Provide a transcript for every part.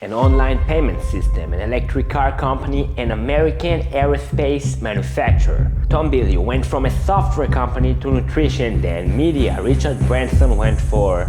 an online payment system, an electric car company, an American aerospace manufacturer. Tom Billy went from a software company to nutrition, then media. Richard Branson went for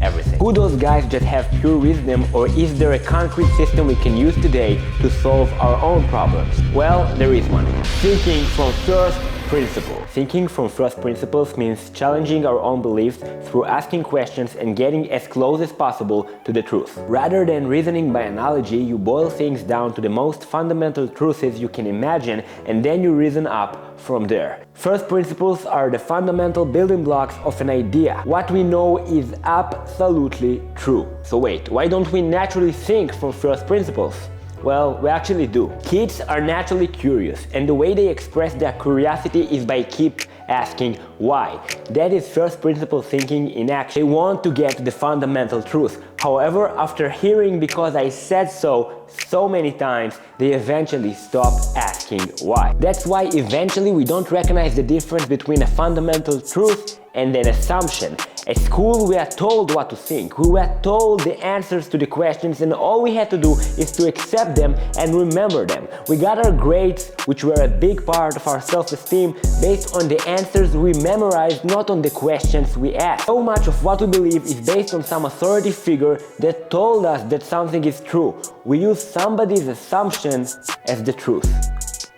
everything. Who those guys just have pure wisdom, or is there a concrete system we can use today to solve our own problems? Well, there is one. Thinking from first principles. Thinking from first principles means challenging our own beliefs through asking questions and getting as close as possible to the truth. Rather than reasoning by analogy, you boil things down to the most fundamental truths you can imagine, and then you reason up from there. First principles are the fundamental building blocks of an idea. What we know is absolutely true. So wait, why don't we naturally think from first principles? Well, we actually do. Kids are naturally curious, and the way they express their curiosity is by keep asking why. That is first principle thinking in action. They want to get the fundamental truth. However, after hearing "because I said so many times, they eventually stop asking why. That's why eventually we don't recognize the difference between a fundamental truth and an assumption. At school we are told what to think, we were told the answers to the questions, and all we had to do is to accept them and remember them. We got our grades, which were a big part of our self-esteem, based on the answers we memorized, not on the questions we asked. So much of what we believe is based on some authority figure that told us that something is true. We use somebody's assumption as the truth.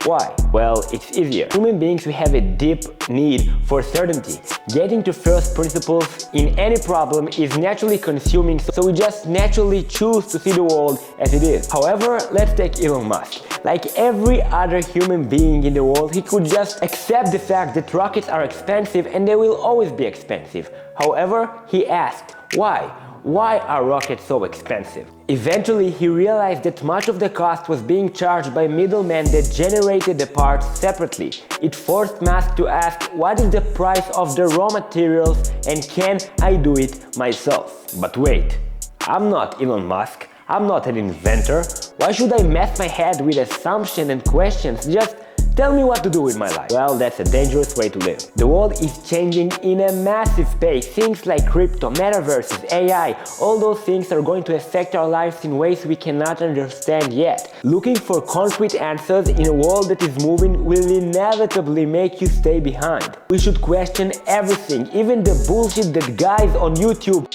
Why? Well, it's easier. Human beings, we have a deep need for certainty. Getting to first principles in any problem is naturally consuming, so we just naturally choose to see the world as it is. However, let's take Elon Musk. Like every other human being in the world, he could just accept the fact that rockets are expensive and they will always be expensive. However, he asked, why? Why are rockets so expensive? Eventually, he realized that much of the cost was being charged by middlemen that generated the parts separately. It forced Musk to ask, what is the price of the raw materials and can I do it myself? But wait, I'm not Elon Musk. I'm not an inventor. Why should I mess my head with assumptions and questions? Just tell me what to do with my life. Well, that's a dangerous way to live. The world is changing in a massive pace. Things like crypto, metaverses, AI, all those things are going to affect our lives in ways we cannot understand yet. Looking for concrete answers in a world that is moving will inevitably make you stay behind. We should question everything, even the bullshit that guys on YouTube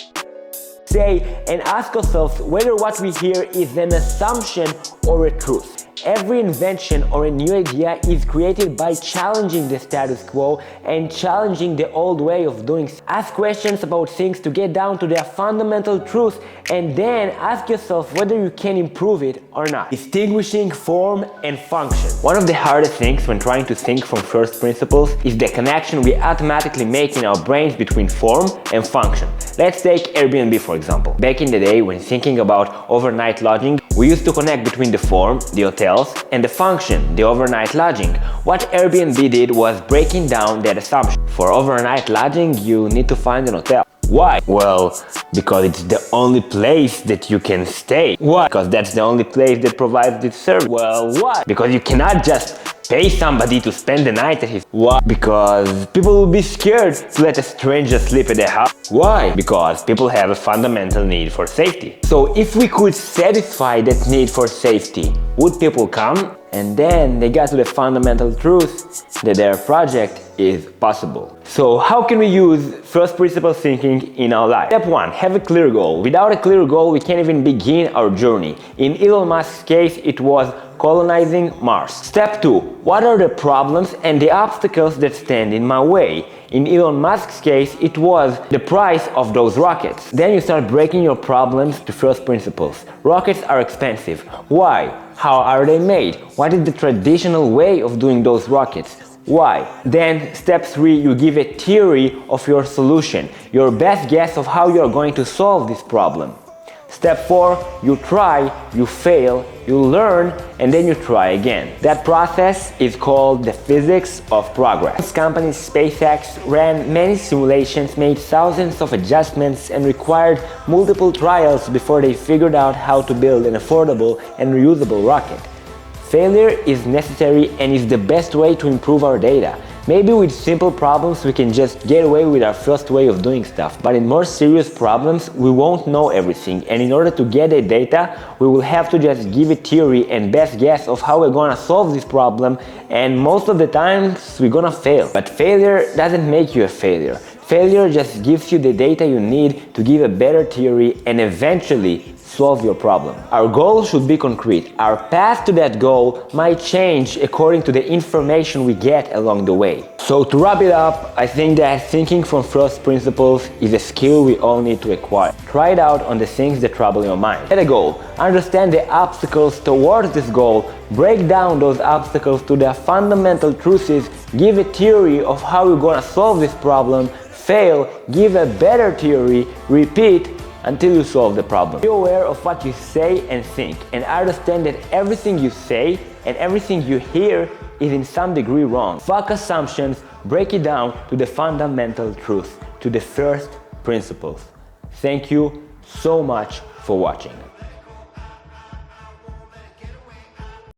say, and ask ourselves whether what we hear is an assumption or a truth. Every invention or a new idea is created by challenging the status quo and challenging the old way of doing things. Ask questions about things to get down to their fundamental truth, and then ask yourself whether you can improve it or not. Distinguishing form and function. One of the hardest things when trying to think from first principles is the connection we automatically make in our brains between form and function. Let's take Airbnb for example. Back in the day, when thinking about overnight lodging, we used to connect between the form, the hotels, and the function, the overnight lodging. What Airbnb did was breaking down that assumption. For overnight lodging, you need to find an hotel. Why? Well, because it's the only place that you can stay. Why? Because that's the only place that provides this service. Well, why? Because you cannot just pay somebody to spend the night at his... Why? Because people will be scared to let a stranger sleep at their house. Why? Because people have a fundamental need for safety. So if we could satisfy that need for safety, would people come? And then they got to the fundamental truth that their project is possible. So how can we use first principle thinking in our life? Step 1. Have a clear goal. Without a clear goal, we can't even begin our journey. In Elon Musk's case, it was colonizing Mars. Step 2. What are the problems and the obstacles that stand in my way? In Elon Musk's case, it was the price of those rockets. Then you start breaking your problems to first principles. Rockets are expensive. Why? How are they made? What is the traditional way of doing those rockets? Why? Then step 3, you give a theory of your solution, your best guess of how you are going to solve this problem. Step 4, you try, you fail, you learn, and then you try again. That process is called the physics of progress. This company, SpaceX, ran many simulations, made thousands of adjustments, and required multiple trials before they figured out how to build an affordable and reusable rocket. Failure is necessary and is the best way to improve our data. Maybe with simple problems we can just get away with our first way of doing stuff, but in more serious problems we won't know everything, and in order to get the data we will have to just give a theory and best guess of how we're gonna solve this problem, and most of the times we're gonna fail. But failure doesn't make you a failure. Failure just gives you the data you need to give a better theory and eventually solve your problem. Our goal should be concrete. Our path to that goal might change according to the information we get along the way. So to wrap it up, I think that thinking from first principles is a skill we all need to acquire. Try it out on the things that trouble your mind. Set a goal. Understand the obstacles towards this goal. Break down those obstacles to their fundamental truths. Give a theory of how you're gonna solve this problem. Fail. Give a better theory. Repeat until you solve the problem. Be aware of what you say and think, and understand that everything you say and everything you hear is in some degree wrong. Fuck assumptions, break it down to the fundamental truth, to the first principles. Thank you so much for watching.